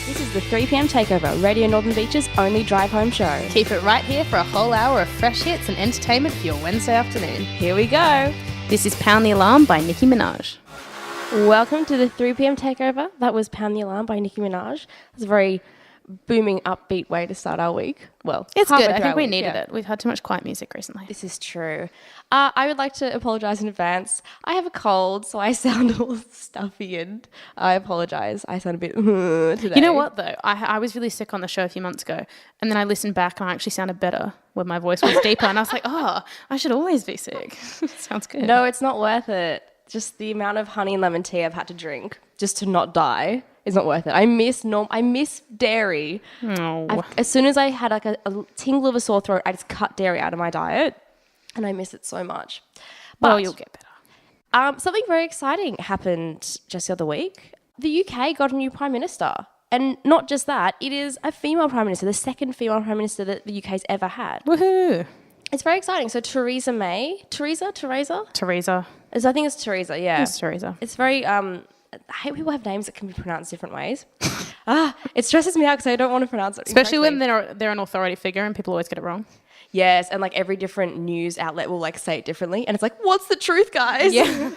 This is the 3 p.m. Takeover, Radio Northern Beach's only drive-home show. Keep it right here for a whole hour of fresh hits and entertainment for your Wednesday afternoon. Here we go. This is Pound the Alarm by Nicki Minaj. Welcome to the 3 p.m. Takeover. That was Pound the Alarm by Nicki Minaj. That's a very booming, upbeat way to start our week. Well, it's good. I think we needed it. We've had too much quiet music recently. This is true. I would like to apologise in advance. I have a cold, so I sound all stuffy and I apologise. I sound a bit today. You know what, though? I was really sick on the show a few months ago, and then I listened back and I actually sounded better when my voice was deeper, and I was like, oh, I should always be sick. Sounds good. No, it's not worth it. Just the amount of honey and lemon tea I've had to drink just to not die is not worth it. I miss dairy. Oh. As soon as I had like a tingle of a sore throat, I just cut dairy out of my diet, and I miss it so much. But well, you'll get better. Something very exciting happened just the other week. The UK got a new Prime Minister. And not just that, it is a female Prime Minister, the second female Prime Minister that the UK's ever had. Woohoo! It's very exciting. So Theresa May. Theresa? I think it's Theresa, yeah. It's Theresa. It's very... I hate people have names that can be pronounced different ways. It stresses me out because I don't want to pronounce it especially incorrectly. when they're an authority figure and people always get it wrong. Yes, and like every different news outlet will like say it differently, and it's like, what's the truth, guys? Yeah.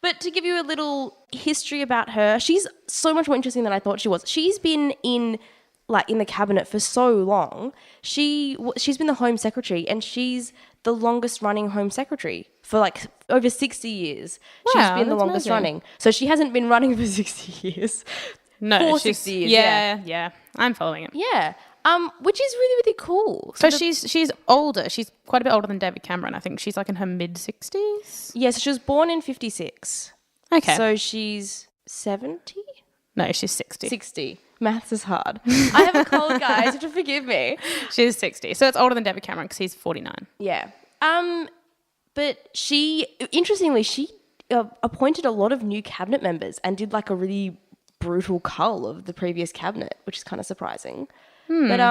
But to give you a little history about her, she's so much more interesting than I thought she was. She's been in the cabinet for so long. She's been the Home Secretary, and she's the longest running Home Secretary for like over 60 years. Wow, she's been the longest running. So she hasn't been running for 60 years. No, for 60 years. Yeah. I'm following it. Yeah. Which is really, really cool. So she's older. She's quite a bit older than David Cameron. I think she's like in her mid-60s. Yeah, so she was born in 56. Okay. So she's 70? No, she's 60. 60. Maths is hard. I have a cold, guys. You have to forgive me. She's 60. So it's older than David Cameron because he's 49. Yeah. But interestingly, she appointed a lot of new cabinet members and did like a really brutal cull of the previous cabinet, which is kind of surprising. But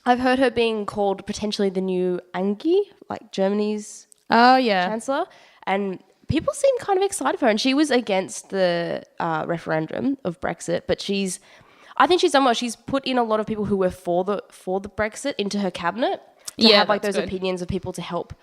I've heard her being called potentially the new Angie, like Germany's chancellor, and people seem kind of excited for her. And she was against the referendum of Brexit, but I think she's done well. She's put in a lot of people who were for the Brexit into her cabinet to have like those opinions of people to help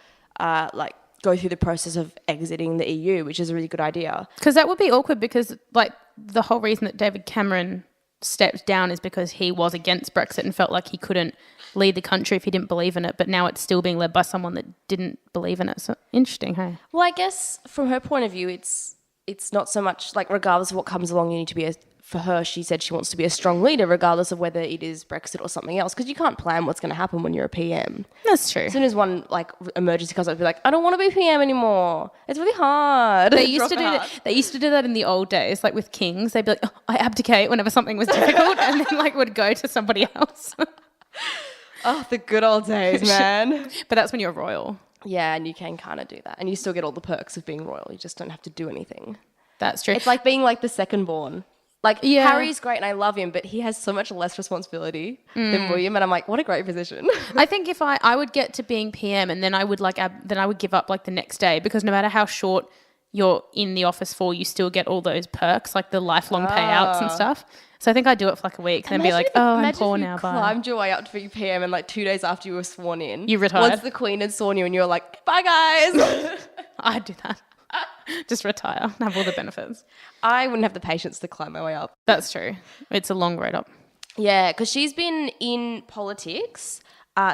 go through the process of exiting the EU, which is a really good idea. Because that would be awkward because like the whole reason that David Cameron stepped down is because he was against Brexit and felt like he couldn't lead the country if he didn't believe in it, but now it's still being led by someone that didn't believe in it. So interesting, hey? Well, I guess from her point of view, it's not so much like regardless of what comes along, you need to be for her, she said she wants to be a strong leader regardless of whether it is Brexit or something else, because you can't plan what's going to happen when you're a PM. That's true. As soon as one like emergency comes up, be like, I don't want to be PM anymore. It's really hard. They used to do that. They used to do that in the old days, like with kings. They'd be like, oh, I abdicate whenever something was difficult, and then like would go to somebody else. Oh, the good old days, man. But that's when you're royal. Yeah, and you can kind of do that, and you still get all the perks of being royal. You just don't have to do anything. That's true. It's like being like the second born. Like, Harry's great and I love him, but he has so much less responsibility than William, and I'm like, what a great position. I think if I would get to being PM and then I would give up like the next day, because no matter how short you're in the office for, you still get all those perks, like the lifelong payouts and stuff. So I think I'd do it for like a week and then be like, I'm poor now. Bye. Climbed your way up to be PM and like 2 days after you were sworn in. You retired. Once the Queen had sworn you and you were like, bye guys. I'd do that. Just retire and have all the benefits. I wouldn't have the patience to climb my way up. That's true. It's a long road up. Yeah, because she's been in politics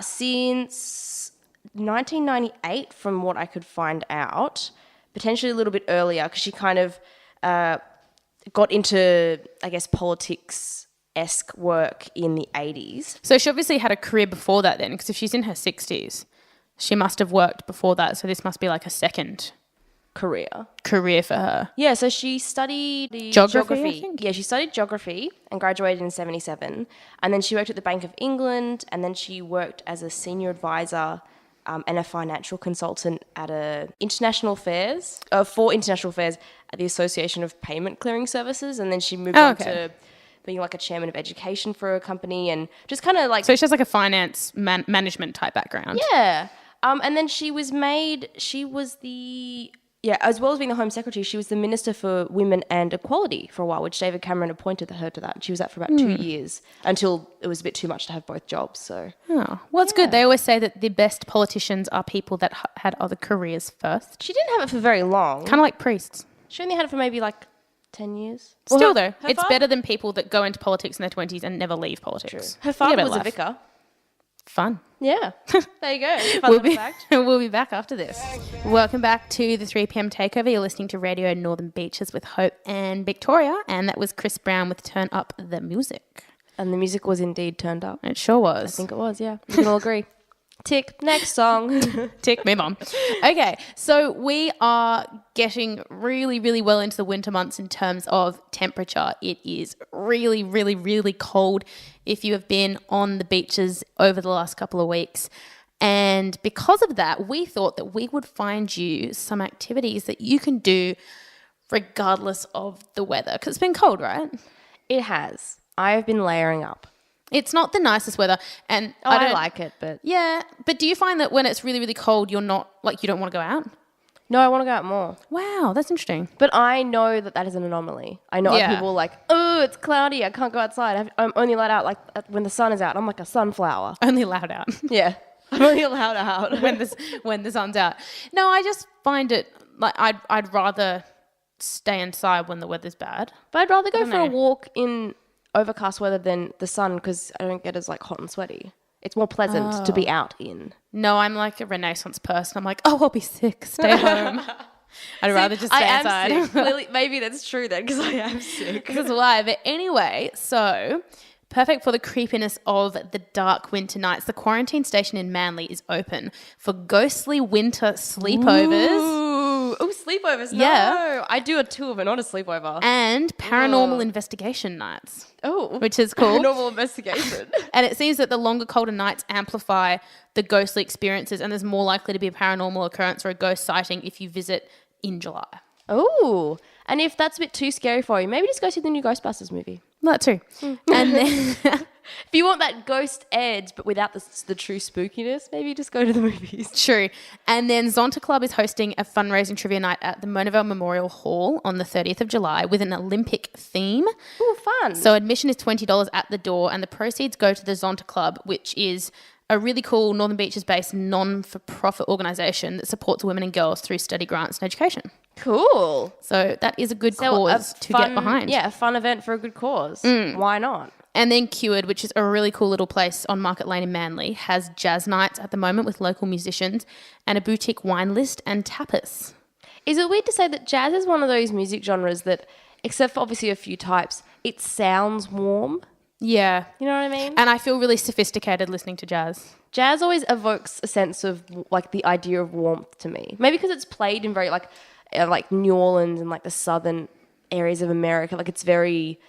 since 1998 from what I could find out, potentially a little bit earlier, because she kind of got into, I guess, politics-esque work in the 80s. So she obviously had a career before that then, because if she's in her 60s, she must have worked before that, so this must be like a second career for her. Yeah, so she studied geography. I think. Yeah, she studied geography and graduated in 1977. And then she worked at the Bank of England, and then she worked as a senior advisor and a financial consultant at for international affairs at the Association of Payment Clearing Services. And then she moved on to being like a chairman of education for a company, and just kind of like... So she has like a finance management type background. Yeah. And then she was the as well as being the Home Secretary, she was the Minister for Women and Equality for a while, which David Cameron appointed her to that. And she was that for about 2 years until it was a bit too much to have both jobs. So, well, it's good. They always say that the best politicians are people that had other careers first. she didn't have it for very long. Kind of like priests. She only had it for maybe like 10 years. Still, though, it's better than people that go into politics in their 20s and never leave politics. Her father was a vicar. Fun. Yeah. There you go. Fun little fact. We'll be back after this. Welcome back to the 3 p.m. Takeover. You're listening to Radio Northern Beaches with Hope and Victoria, and that was Chris Brown with Turn Up the Music. And the music was indeed turned up. It sure was. I think it was, yeah. We can all agree. Tick, next song. Tick, move on. Okay, so we are getting really, really well into the winter months in terms of temperature. It is really, really, really cold if you have been on the beaches over the last couple of weeks. And because of that, we thought that we would find you some activities that you can do regardless of the weather. Because it's been cold, right? It has. I have been layering up. It's not the nicest weather, and I like it, but yeah. But do you find that when it's really, really cold, you're not like you don't want to go out? No, I want to go out more. Wow, that's interesting. But I know that is an anomaly. I know people are like, oh, it's cloudy, I can't go outside. I'm only allowed out like when the sun is out. I'm like a sunflower. Only allowed out. Yeah, I'm only allowed out when the sun's out. No, I just find it like I'd rather stay inside when the weather's bad. But I'd rather go for a walk in overcast weather than the sun because I don't get as like hot and sweaty. It's more pleasant to be out in. No, I'm like a Renaissance person. I'm like, oh, I'll be sick. Stay home. I'd rather just stay outside. Sick. Clearly, maybe that's true then because I am sick. That's why. But anyway, so perfect for the creepiness of the dark winter nights. The quarantine station in Manly is open for ghostly winter sleepovers. Oh, sleepovers. Yeah. No, I do a tour, but not a sleepover. And paranormal investigation nights. Oh. Which is cool. Paranormal investigation. And it seems that the longer, colder nights amplify the ghostly experiences, and there's more likely to be a paranormal occurrence or a ghost sighting if you visit in July. Oh. And if that's a bit too scary for you, maybe just go see the new Ghostbusters movie. That too. And then if you want that ghost edge but without the true spookiness, maybe just go to the movies. True. And then Zonta Club is hosting a fundraising trivia night at the Monavale Memorial Hall on the 30th of July with an Olympic theme. Ooh, fun. So admission is $20 at the door, and the proceeds go to the Zonta Club, which is a really cool Northern Beaches-based non-for-profit organisation that supports women and girls through study grants and education. Cool. So that is a good cause to get behind. Yeah, a fun event for a good cause. Why not? And then Cured, which is a really cool little place on Market Lane in Manly, has jazz nights at the moment with local musicians and a boutique wine list and tapas. Is it weird to say that jazz is one of those music genres that, except for obviously a few types, it sounds warm? Yeah. You know what I mean? And I feel really sophisticated listening to jazz. Jazz always evokes a sense of like the idea of warmth to me. Maybe because it's played in very like New Orleans and like the southern areas of America. Like it's very,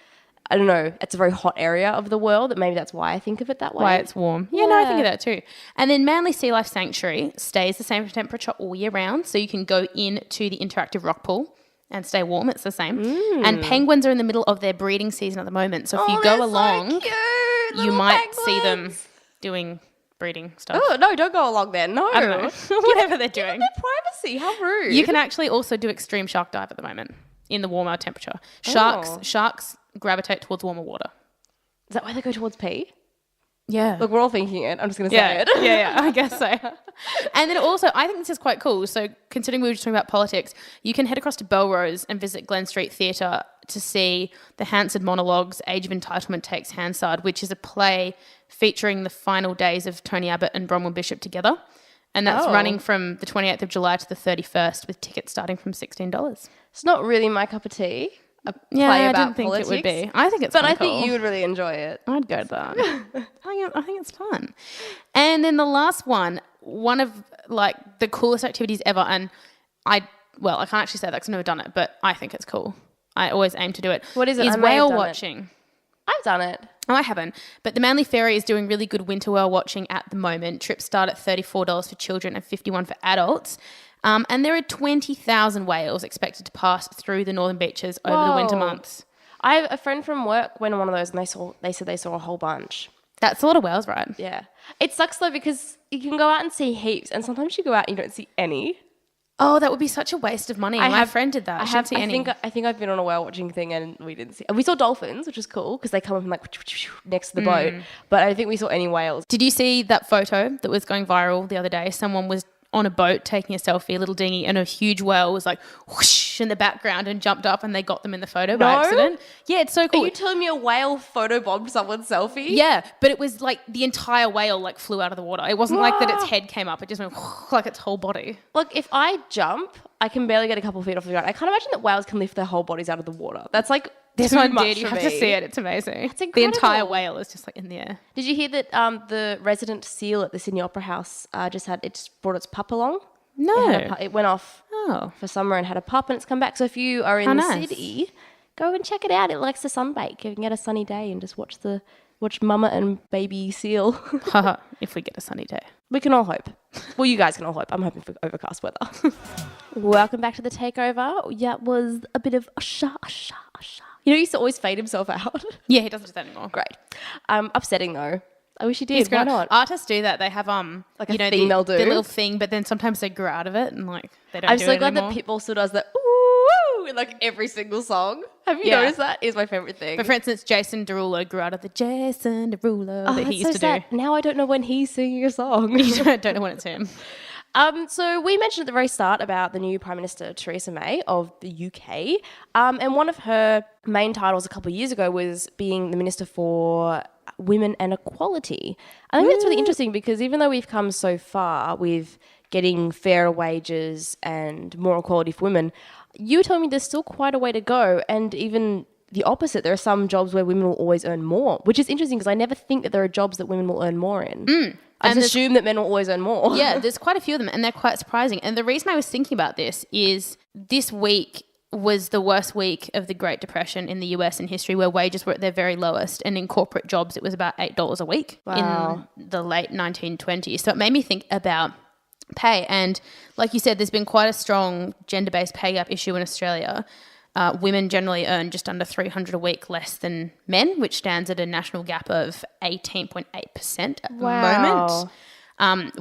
I don't know, it's a very hot area of the world. Maybe that's why I think of it that way. Why it's warm. Yeah, no, I think of that too. And then Manly Sea Life Sanctuary stays the same temperature all year round. So you can go into the interactive rock pool and stay warm. It's the same. And penguins are in the middle of their breeding season at the moment. So if you go along, so you might see them doing breeding stuff. Oh, no, don't go along there. No. I don't know. Whatever they're doing. Their privacy. How rude. You can actually also do extreme shark dive at the moment in the warmer temperature. Sharks gravitate towards warmer water. Is that why they go towards pee? Yeah. Look, we're all thinking it. I'm just going to say it. Yeah, I guess so. And then also, I think this is quite cool. So considering we were just talking about politics, you can head across to Belrose and visit Glen Street Theatre to see the Hansard Monologues, Age of Entitlement Takes Hansard, which is a play featuring the final days of Tony Abbott and Bronwyn Bishop together. And that's running from the 28th of July to the 31st with tickets starting from $16. It's not really my cup of tea. I didn't think politics, it would be. I think it's but I cool. think you would really enjoy it. I'd go to that. I think it's fun. And then the last one of like the coolest activities ever, and I can't actually say that because I've never done it, but I think it's cool. I always aim to do it. What is it? Is whale watching. I've done it. Oh, I haven't. But the Manly Ferry is doing really good winter whale watching at the moment. Trips start at $34 for children and $51 for adults. And there are 20,000 whales expected to pass through the northern beaches over the winter months. I have a friend from work went on one of those and they said they saw a whole bunch. That's a lot of whales, right? Yeah. It sucks though because you can go out and see heaps and sometimes you go out and you don't see any. Oh, that would be such a waste of money. My friend did that. I shouldn't see any. I think I've been on a whale watching thing and we didn't see. We saw dolphins, which is cool because they come up and like next to the boat. But I don't think we saw any whales. Did you see that photo that was going viral the other day? Someone was on a boat taking a selfie, a little dinghy, and a huge whale was like whoosh in the background and jumped up and they got them in the photo by accident. Yeah, it's so cool. Are you telling me a whale photobombed someone's selfie? Yeah, but it was like the entire whale like flew out of the water. It wasn't like that its head came up. It just went like its whole body. Look, if I jump, I can barely get a couple of feet off the ground. I can't imagine that whales can lift their whole bodies out of the water. That's like this too one much did. You for have me. to see it. It's amazing. That's incredible. The entire whale is just like in the air. Did you hear that the resident seal at the Sydney Opera House just brought its pup along? No. It went off for summer and had a pup and it's come back. So if you are in the city, go and check it out. It likes to sunbake. You can get a sunny day and just watch mama and baby seal. If we get a sunny day. We can all hope. Well, you guys can all hope. I'm hoping for overcast weather. Welcome back to the Takeover. Yeah, it was a bit of usha. You know, he used to always fade himself out. Yeah, he doesn't do that anymore. Great. Upsetting though. I wish he did. He's Why not? Artists do that. They have like a thing they'll do. The little thing, but then sometimes they grow out of it and like they don't. I'm do so it glad anymore. that Pitbull still does that ooh in like every single song. Have you noticed that? It's my favorite thing. But for instance, Jason Derulo grew out of the Jason Derulo that he used to do. Now I don't know when he's singing a song. You don't know when it's him. So we mentioned at the very start about the new Prime Minister Theresa May of the UK, and one of her main titles a couple of years ago was being the Minister for Women and Equality. I think that's really interesting because even though we've come so far with getting fairer wages and more equality for women, you were telling me there's still quite a way to go, and even the opposite. There are some jobs where women will always earn more, which is interesting because I never think that there are jobs that women will earn more in. I just assume that men will always earn more. Yeah, there's quite a few of them and they're quite surprising. And the reason I was thinking about this is this week was the worst week of the Great Depression in the US in history, where wages were at their very lowest, and in corporate jobs it was about $8 a week in the late 1920s. So it made me think about pay. And like you said, there's been quite a strong gender-based pay gap issue in Australia. Women generally earn just under $300 a week less than men, which stands at a national gap of 18.8% at the moment.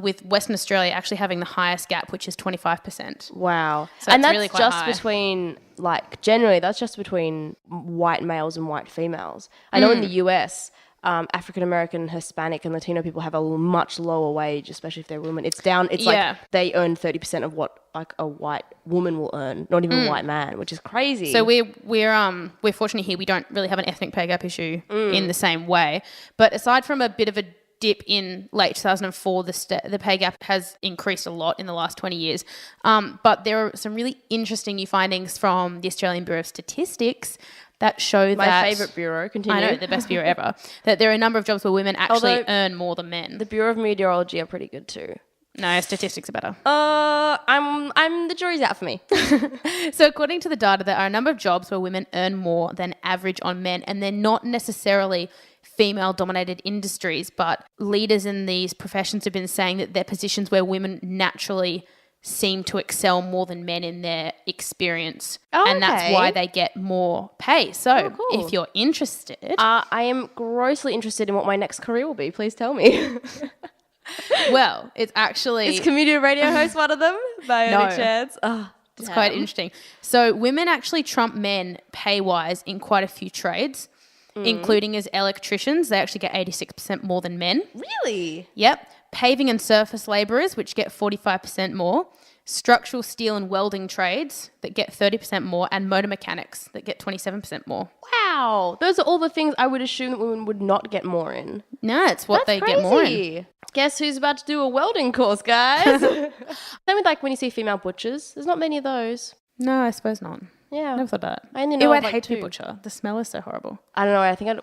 With Western Australia actually having the highest gap, which is 25%. Wow. So and that's that's really quite just high. between, like, generally, that's just between white males and white females. I know in the US, African American, Hispanic, and Latino people have a much lower wage, especially if they're women. It's down. It's like they earn 30% of what like a white woman will earn, not even a white man, which is crazy. So we're fortunate here. We don't really have an ethnic pay gap issue in the same way. But aside from a bit of a dip in late 2004, the pay gap has increased a lot in the last 20 years. But there are some really interesting new findings from the Australian Bureau of Statistics that show My that... favourite bureau, continue. I know, the best bureau ever. That there are a number of jobs where women actually earn more than men. The Bureau of Meteorology are pretty good too. No, statistics are better. I'm the jury's out for me. So according to the data, there are a number of jobs where women earn more than average on men, and they're not necessarily female-dominated industries, but leaders in these professions have been saying that they're positions where women naturally seem to excel more than men in their experience. And that's why they get more pay. So if you're interested... I am grossly interested in what my next career will be. Please tell me. Well, it's actually... Is community radio host one of them by any chance? It's quite interesting. So women actually trump men pay-wise in quite a few trades, including as electricians. They actually get 86% more than men. Really? Yep. Paving and surface labourers, which get 45% more. Structural steel and welding trades that get 30% more, and motor mechanics that get 27% more. Wow. Those are all the things I would assume that women would not get more in. No, it's what they get more in. Guess who's about to do a welding course, guys? Same with like when you see female butchers. There's not many of those. No, I suppose not. Yeah. Never thought about it. I only know I'd like hate to be two. butcher. The smell is so horrible. I don't know. I think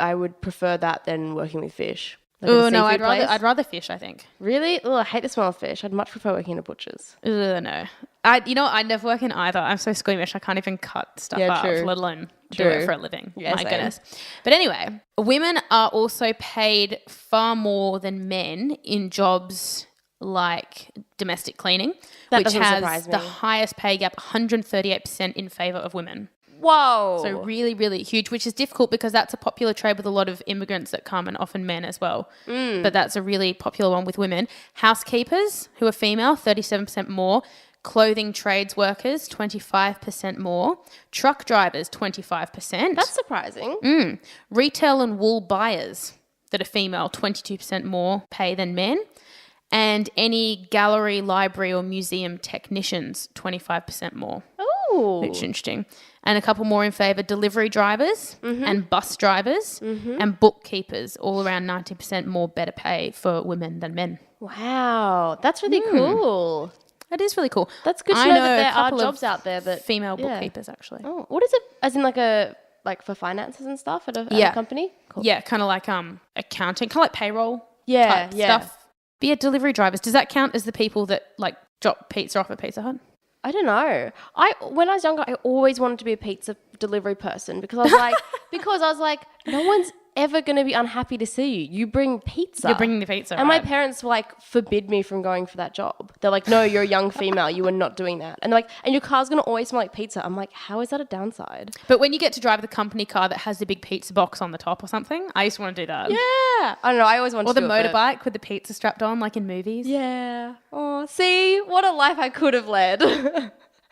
I would prefer that than working with fish. Like Oh at a no, seafood place. I'd rather fish, I think. Really? Oh, I hate the smell of fish. I'd much prefer working in a butcher's. No. I'd never work in either. I'm so squeamish. I can't even cut stuff up, true. let alone do True. it for a living. Yeah, My same. goodness. But anyway, women are also paid far more than men in jobs like domestic cleaning, which doesn't has surprise me. the highest pay gap, 138% in favour of women. Whoa. So really, really huge, which is difficult because that's a popular trade with a lot of immigrants that come, and often men as well. But that's a really popular one with women. Housekeepers who are female, 37% more. Clothing trades workers, 25% more. Truck drivers, 25%. That's surprising. Retail and wool buyers that are female, 22% more pay than men. And any gallery, library or museum technicians, 25% more. Oh. Which is interesting. And a couple more in favour, delivery drivers and bus drivers and bookkeepers, all around 90% more better pay for women than men. Wow. That's really cool. That is really cool. That's good to know that there are jobs out there that... Female bookkeepers, actually. Oh, what is it? As in like for finances and stuff at a company? Cool. Yeah, kind of like accounting, kind of like payroll type stuff. But yeah, delivery drivers. Does that count as the people that like drop pizza off at Pizza Hut? I don't know. When I was younger, I always wanted to be a pizza delivery person because I was like, no one's ever going to be unhappy to see you. You bring pizza. You're bringing the pizza, and my parents forbid me from going for that job. They're like, no, you're a young female. You are not doing that. And they're like, and your car's going to always smell like pizza. I'm like, how is that a downside? But when you get to drive the company car that has the big pizza box on the top or something, I used to want to do that. Yeah. I don't know. I always wanted to do it. Or the motorbike with the pizza strapped on like in movies. Yeah. Oh, see? What a life I could have led.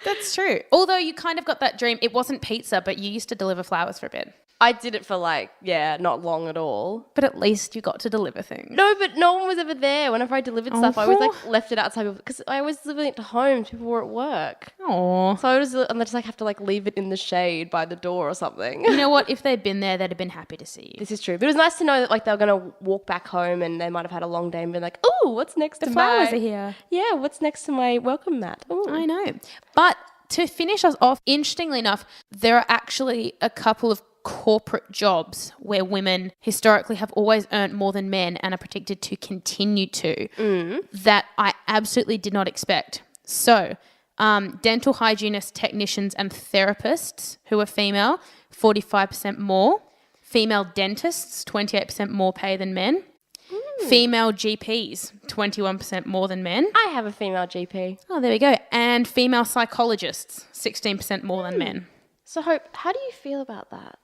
That's true. Although you kind of got that dream. It wasn't pizza, but you used to deliver flowers for a bit. I did it for not long at all. But at least you got to deliver things. No, but no one was ever there. Whenever I delivered stuff, I always left it outside because I was delivering it to home. People were at work. Oh. So I just have to leave it in the shade by the door or something. You know what? If they'd been there, they'd have been happy to see you. This is true. But it was nice to know that they were going to walk back home and they might have had a long day and been like, oh, what's next to the flowers are here. Yeah, what's next to my welcome mat? Ooh. I know. But to finish us off, interestingly enough, there are actually a couple of corporate jobs where women historically have always earned more than men and are predicted to continue to that I absolutely did not expect. So dental hygienists, technicians and therapists who are female, 45% more. Female dentists, 28% more pay than men. Female GPs, 21% more than men. I have a female GP. Oh, there we go. And female psychologists, 16% more than men. So, Hope, how do you feel about that?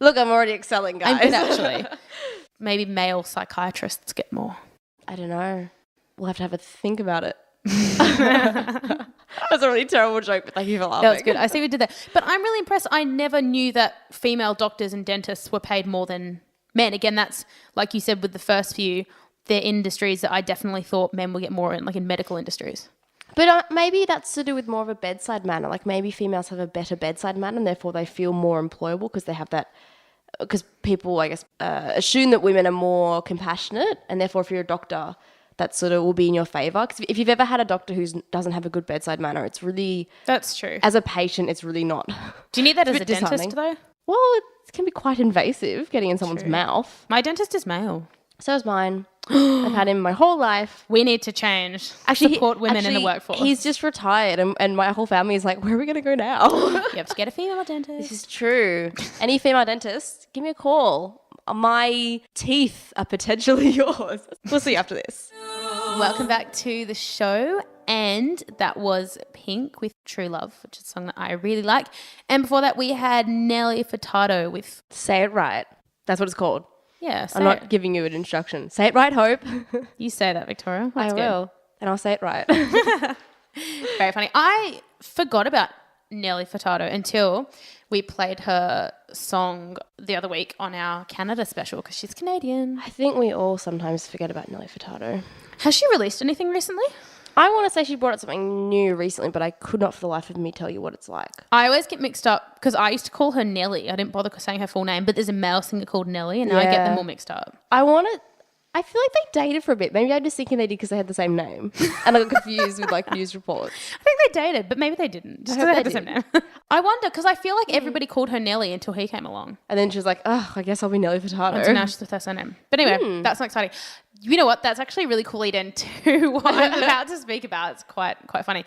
Look, I'm already excelling, guys. I'm good, actually. Maybe male psychiatrists get more. I don't know. We'll have to have a think about it. That's a really terrible joke, but thank you for laughing. That was good. I see we did that. But I'm really impressed. I never knew that female doctors and dentists were paid more than men. Again, that's, like you said, with the first few, they're industries that I definitely thought men would get more in, like in medical industries. But maybe that's to do with more of a bedside manner. Like maybe females have a better bedside manner and therefore they feel more employable because they have that, because people, I guess, assume that women are more compassionate and therefore if you're a doctor, that sort of will be in your favour. Because if you've ever had a doctor who doesn't have a good bedside manner, it's really... That's true. As a patient, it's really not. Do you need that as a dentist though? Well, it can be quite invasive getting in someone's mouth. My dentist is male. So is mine. I've had him my whole life. We need to change. Support women in the workforce. He's just retired and my whole family is like, where are we going to go now? You have to get a female dentist. This is true. Any female dentist, give me a call. My teeth are potentially yours. We'll see after this. Welcome back to the show. And that was Pink with True Love, which is a song that I really like. And before that, we had Nelly Furtado with... Say It Right. That's what it's called. Yeah, I'm not giving you an instruction. Say it right, Hope. You say that, Victoria. That's I will. And I'll say it right. Very funny. I forgot about Nelly Furtado until we played her song the other week on our Canada special because she's Canadian. I think we all sometimes forget about Nelly Furtado. Has she released anything recently? I want to say she brought out something new recently, but I could not for the life of me tell you what it's like. I always get mixed up because I used to call her Nelly. I didn't bother saying her full name, but there's a male singer called Nelly and now I get them all mixed up. I feel like they dated for a bit. Maybe I'm just thinking they did because they had the same name. And I got confused with news reports. I think they dated, but maybe they didn't. Just because they had the same name. I wonder because I feel like everybody called her Nelly until he came along. And then she was like, oh, I guess I'll be Nelly Furtado. And so now she's with her surname. But anyway, that's not exciting. You know what? That's actually a really cool lead into what I'm about to speak about. It's quite funny.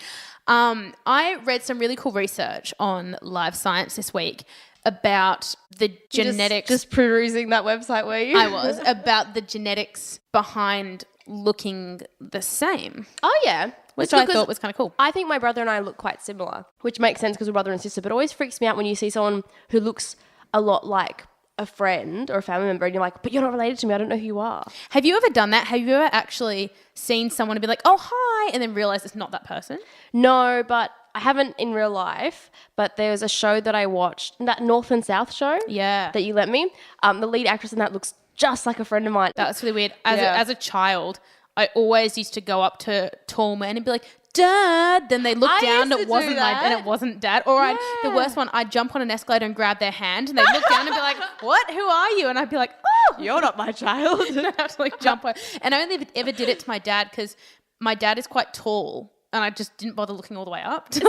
I read some really cool research on Live Science this week about the genetics. Just perusing that website, were you? I was. About the genetics behind looking the same. Oh, yeah. Which I thought was kind of cool. I think my brother and I look quite similar, which makes sense because we're brother and sister, but it always freaks me out when you see someone who looks a lot like a friend or a family member and you're like, but you're not related to me. I don't know who you are. Have you ever done that? Have you ever actually seen someone and be like, oh, hi, and then realize it's not that person? No, but I haven't in real life, but there was a show that I watched, that North and South show that you lent me. The lead actress in that looks just like a friend of mine. That's really weird. As a child, I always used to go up to tall men and be like, Dad. Then they look down and it wasn't Dad. Or the worst one, I'd jump on an escalator and grab their hand and they'd look down and be like, what? Who are you? And I'd be like, oh, you're not my child. And I'd have to like jump on. And I only ever did it to my dad because my dad is quite tall. And I just didn't bother looking all the way up to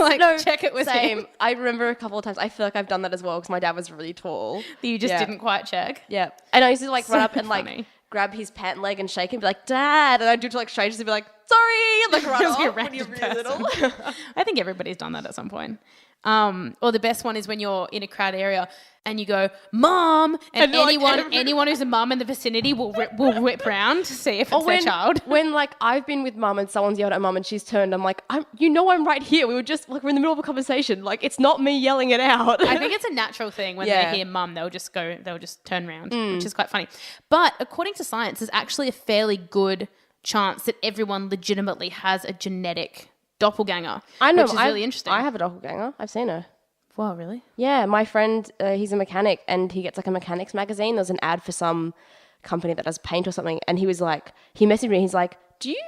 check it with him. I remember a couple of times. I feel like I've done that as well because my dad was really tall. You just didn't quite check. Yeah. And I used to like run up and like grab his pant leg and shake him and be like, Dad. And I'd do it to like strangers and be like, sorry. And like run off when you're really little. I think everybody's done that at some point. Or the best one is when you're in a crowd area and you go, Mom, and anyone who's a mum in the vicinity will whip round to see if it's their child. When like I've been with mum and someone's yelled at mum and she's turned, I'm like, I'm right here. We were just like, we're in the middle of a conversation. Like it's not me yelling it out. I think it's a natural thing when they hear mum, they'll just turn around, which is quite funny. But according to science, there's actually a fairly good chance that everyone legitimately has a genetic doppelganger. I know. Which is really interesting. I have a doppelganger. I've seen her. Wow, really? Yeah, my friend, he's a mechanic and he gets like a mechanics magazine. There's an ad for some company that does paint or something. And he was like, he messaged me. He's like, do you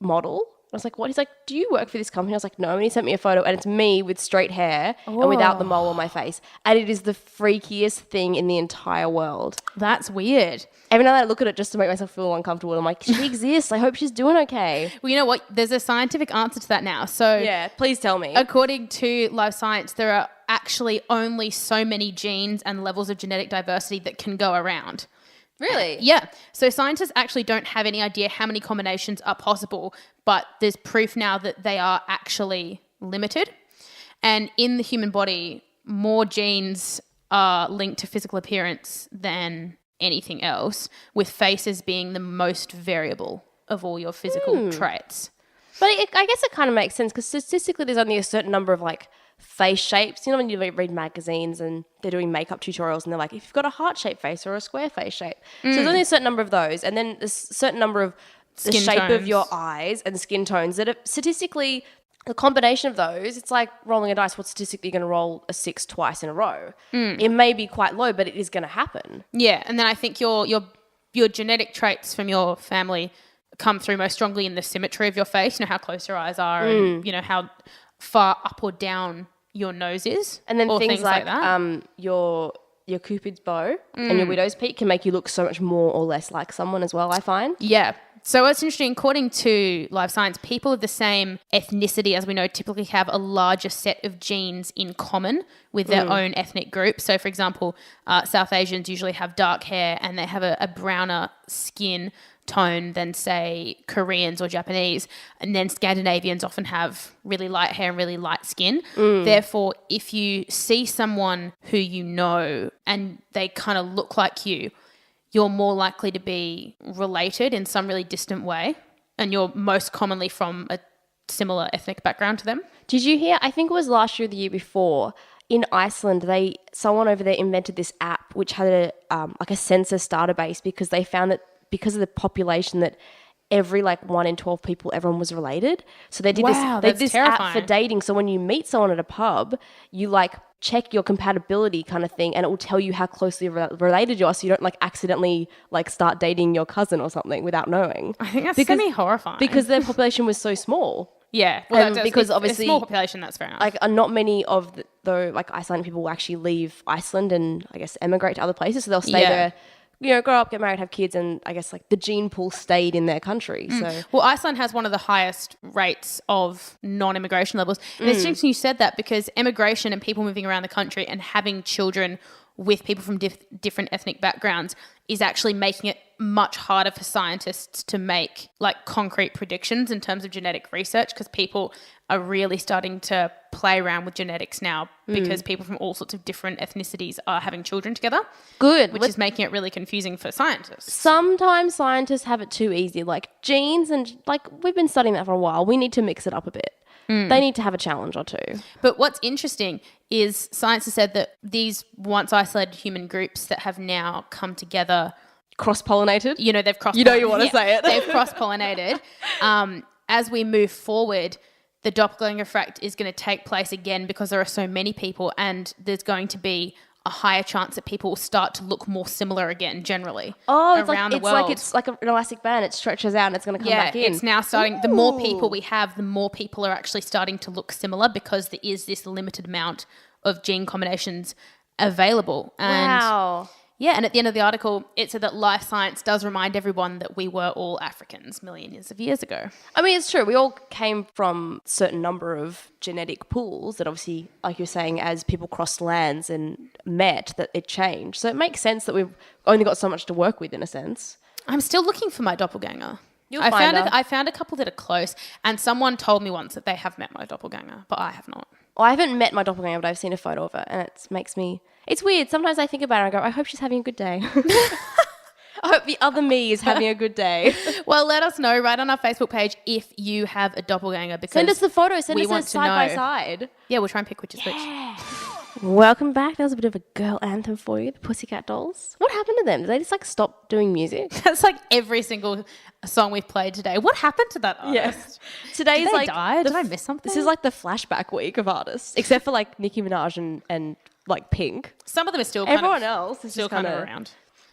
model? I was like, what? He's like, do you work for this company? I was like, no. And he sent me a photo and it's me with straight hair and without the mole on my face. And it is the freakiest thing in the entire world. That's weird. Every night I look at it just to make myself feel uncomfortable. I'm like, she exists. I hope she's doing okay. Well, you know what? There's a scientific answer to that now. So yeah, please tell me. According to Live Science, there are actually only so many genes and levels of genetic diversity that can go around. Really? Yeah. So scientists actually don't have any idea how many combinations are possible, but there's proof now that they are actually limited. And in the human body, more genes are linked to physical appearance than anything else, with faces being the most variable of all your physical traits. But I guess it kind of makes sense because statistically there's only a certain number of like face shapes. You know when you read magazines and they're doing makeup tutorials and they're like, if you've got a heart-shaped face or a square face shape. So there's only a certain number of those. And then there's a certain number of the shape of your eyes and skin tones that are statistically, the combination of those, it's like rolling a dice. What's statistically going to roll a 6 twice in a row? It may be quite low, but it is going to happen. Yeah. And then I think your genetic traits from your family come through most strongly in the symmetry of your face. You know, how close your eyes are and, you know, how far up or down your nose is. And then things like that. Your Cupid's bow and your widow's peak can make you look so much more or less like someone as well, I find. Yeah. So what's interesting, according to Live Science, people of the same ethnicity as we know typically have a larger set of genes in common with their own ethnic group. So, for example, South Asians usually have dark hair and they have a browner skin tone than, say, Koreans or Japanese. And then Scandinavians often have really light hair and really light skin. Therefore, if you see someone who you know and they kind of look like you're more likely to be related in some really distant way, and you're most commonly from a similar ethnic background to them. Did you hear, I think it was last year or the year before, in Iceland, someone over there invented this app which had a census database because they found that because of the population that every 1 in 12 people, everyone was related. So they did this app for dating. So when you meet someone at a pub, you check your compatibility kind of thing and it will tell you how closely related you are so you don't accidentally start dating your cousin or something without knowing. I think that's semi-horrifying. Because their population was so small. Yeah. Well, because obviously a small population, that's fair enough. Not many of the Icelandic people will actually leave Iceland and I guess emigrate to other places. So they'll stay there, grow up, get married, have kids, and I guess the gene pool stayed in their country. So well, Iceland has one of the highest rates of non-immigration levels. And it's interesting you said that because immigration and people moving around the country and having children with people from different ethnic backgrounds is actually making it much harder for scientists to make concrete predictions in terms of genetic research because people are really starting to play around with genetics now because people from all sorts of different ethnicities are having children together. Good. Which is making it really confusing for scientists. Sometimes scientists have it too easy, genes and we've been studying that for a while. We need to mix it up a bit. they need to have a challenge or two. But what's interesting is science has said that these once isolated human groups that have now come together, Cross-pollinated? they've cross. You want to say it. They've cross-pollinated. As we move forward, the doppelganger effect is going to take place again because there are so many people, and there's going to be a higher chance that people will start to look more similar again generally around the world. It's like an elastic band. It stretches out and it's going to come back in. It's now starting. The more people we have, the more people are actually starting to look similar because there is this limited amount of gene combinations available. And wow. Yeah, and at the end of the article, it said that life science does remind everyone that we were all Africans millions of years ago. I mean, it's true. We all came from a certain number of genetic pools that obviously, like you're saying, as people crossed lands and met, that it changed. So it makes sense that we've only got so much to work with in a sense. I'm still looking for my doppelganger. I found a couple that are close, and someone told me once that they have met my doppelganger, but I have not. Well, I haven't met my doppelganger, but I've seen a photo of it, and it makes me... It's weird. Sometimes I think about it and I go, I hope she's having a good day. I hope the other me is having a good day. Well, let us know right on our Facebook page if you have a doppelganger. Because send us the photo. Send we us want a side by side. Yeah, we'll try and pick which is which. Welcome back. That was a bit of a girl anthem for you, the Pussycat Dolls. What happened to them? Did they just stop doing music? That's like every single song we've played today. What happened to that artist? Yes. Today's Did they die? Did I miss something? This is like the flashback week of artists, except for like Nicki Minaj and like Pink. Some of them are still Everyone else is still just kind of around.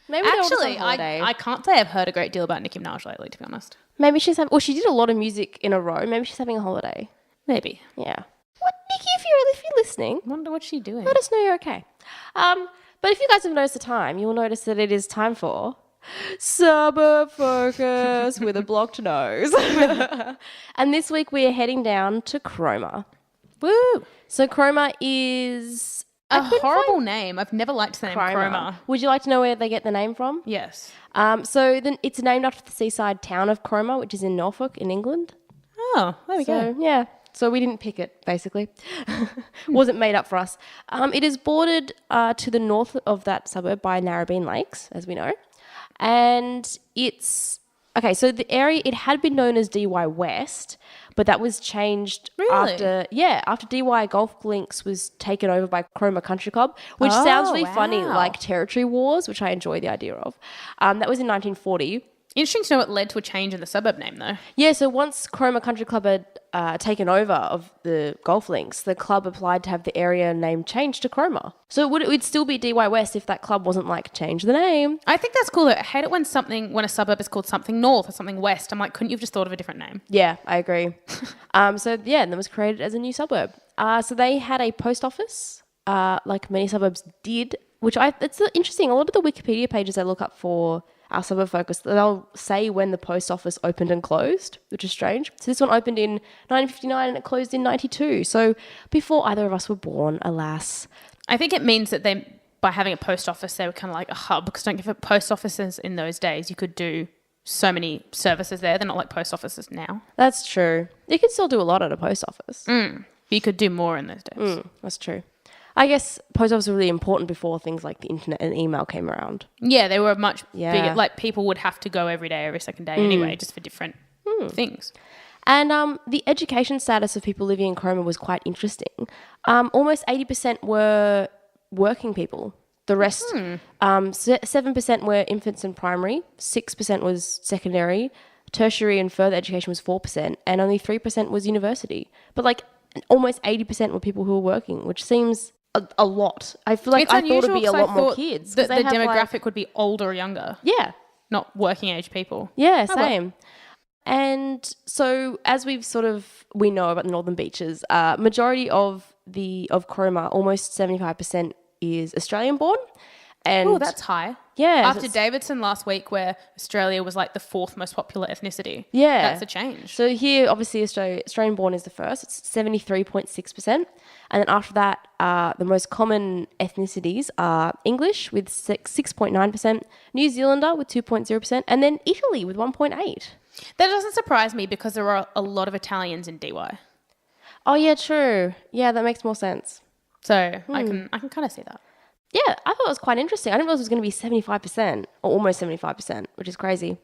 Maybe they're all just on Actually, holiday. I can't say I've heard a great deal about Nicki Minaj lately, to be honest. Maybe she's having... Well, she did a lot of music in a row. Maybe she's having a holiday. Maybe. Yeah. What, Nikki, if you're listening, I wonder what she's doing. let us know you're okay. But if you guys have noticed the time, you will notice that it is time for Suburb Focus with a blocked nose. And this week we are heading down to Cromer. Woo! So Cromer is... A horrible name. I've never liked the name Cromer. Would you like to know where they get the name from? Yes. So then it's named after the seaside town of Cromer, which is in Norfolk in England. Oh, there we go. Yeah. So we didn't pick it, basically. Wasn't made up for us. It is bordered to the north of that suburb by Narrabeen Lakes, as we know. And it's... Okay, so the area, it had been known as DY West, but that was changed after DY Golf Links was taken over by Cromer Country Club, which sounds really funny, like territory wars, which I enjoy the idea of. That was in 1940. Interesting to know what led to a change in the suburb name, though. Yeah, so once Cromer Country Club had taken over of the golf links, the club applied to have the area name changed to Cromer. So it would still be DY West if that club wasn't like, change the name. I think that's cool, though. I hate it when a suburb is called something north or something west. I'm like, couldn't you have just thought of a different name? Yeah, I agree. And that was created as a new suburb. So they had a post office, like many suburbs did, it's interesting. A lot of the Wikipedia pages I look up for our suburb focus, they'll say when the post office opened and closed, which is strange. So this one opened in 1959 and it closed in 92. So before either of us were born, alas. I think it means that by having a post office, they were kind of like a hub, because don't give it post offices in those days, you could do so many services there. They're not like post offices now. That's true. You could still do a lot at a post office. But you could do more in those days. That's true. I guess post offices were really important before things like the internet and email came around. Yeah, they were much bigger. Like people would have to go every day, every second day anyway, just for different things. And the education status of people living in Cromer was quite interesting. Almost 80% were working people. The rest, 7% were infants and primary, 6% was secondary, tertiary and further education was 4%, and only 3% was university. But like almost 80% were people who were working, which seems a lot. I feel like I thought it'd be a lot more kids. The demographic would be older or younger. Yeah. Not working age people. Yeah, same. Well. And so as we know about the Northern Beaches, majority of Cromer, almost 75% is Australian born. Oh, that's high. Yeah. After Davidson last week, where Australia was like the 4th most popular ethnicity. Yeah. That's a change. So here, obviously, Australian born is the first. It's 73.6%. And then after that, the most common ethnicities are English with 6.9%, New Zealander with 2.0%, and then Italy with 1.8%. That doesn't surprise me because there are a lot of Italians in DY. Oh, yeah, true. Yeah, that makes more sense. So I can kind of see that. Yeah, I thought it was quite interesting. I didn't realize it was going to be 75% or almost 75%, which is crazy.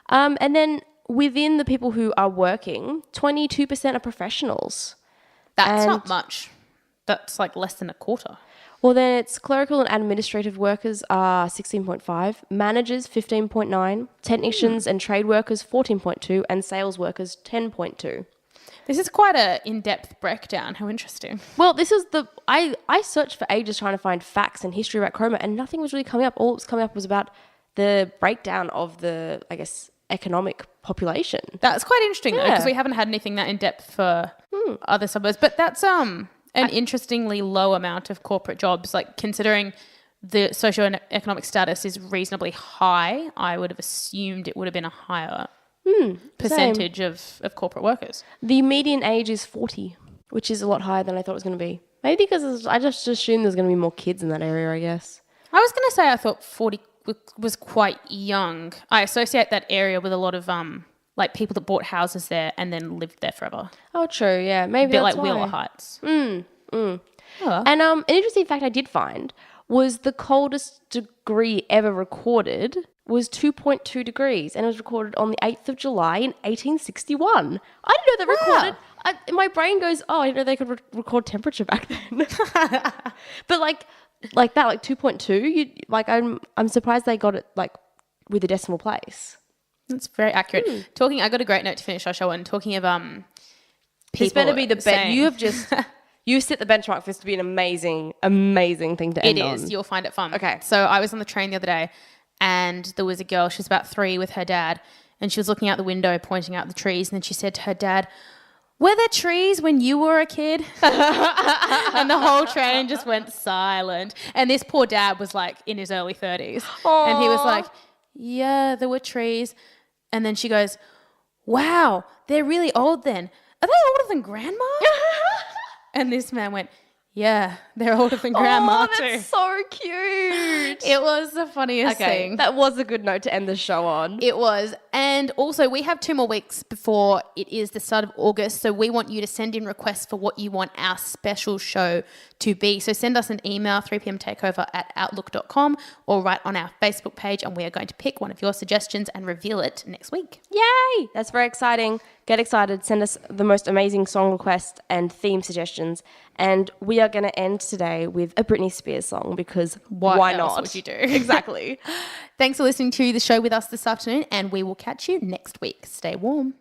And then within the people who are working, 22% are professionals. That's And- not much. That's like less than a quarter. Well, then it's clerical and administrative workers are 16.5, managers 15.9, technicians and trade workers 14.2, and sales workers 10.2. This is quite a in-depth breakdown. How interesting. Well, this is I searched for ages trying to find facts and history about Chroma, and nothing was really coming up. All that was coming up was about the breakdown of the, I guess, economic population. That's quite interesting though, Yeah. because we haven't had anything that in-depth for other suburbs. But that's an interestingly low amount of corporate jobs, like considering the socioeconomic status is reasonably high. I would have assumed it would have been a higher percentage of corporate workers. The median age is 40, which is a lot higher than I thought it was going to be. Maybe because I just assumed there's going to be more kids in that area, I guess. I was going to say I thought 40 was quite young. I associate that area with a lot of like people that bought houses there and then lived there forever. Oh, true. Yeah, A maybe bit that's like why. Wheeler Heights. Oh. And And an interesting fact I did find was the coldest degree ever recorded was 2.2 degrees, and it was recorded on the 8th of July in 1861. I didn't know they recorded. My brain goes, oh, I didn't know they could record temperature back then. But like that, like 2.2, I'm surprised they got it like with a decimal place. that's very accurate. I got a great note to finish our show on, talking of people. This better be the best. saying- You have just you set the benchmark for this to be an amazing, amazing thing to end It on. is. You'll find it fun. Okay. So I was on the train the other day and there was a girl, she was about 3 with her dad, and she was looking out the window pointing out the trees, and then she said to her dad, "Were there trees when you were a kid?" And the whole train just went silent. And this poor dad was like in his early 30s. And he was like, "Yeah, there were trees." And then she goes, "Wow, they're really old then. Are they older than grandma?" And this man went, "Yeah, they're older than grandma oh, too." that's so cute. It was the funniest thing. That was a good note to end the show on. It was. And also, we have 2 more weeks before it is the start of August. So we want you to send in requests for what you want our special show to be. So send us an email, 3pmtakeover@outlook.com, or write on our Facebook page, and we are going to pick one of your suggestions and reveal it next week. Yay! That's very exciting. Get excited. Send us the most amazing song requests and theme suggestions. And we are going to end today with a Britney Spears song because why else not? would you do? Exactly. Thanks for listening to the show with us this afternoon, and we will catch you next week. Stay warm.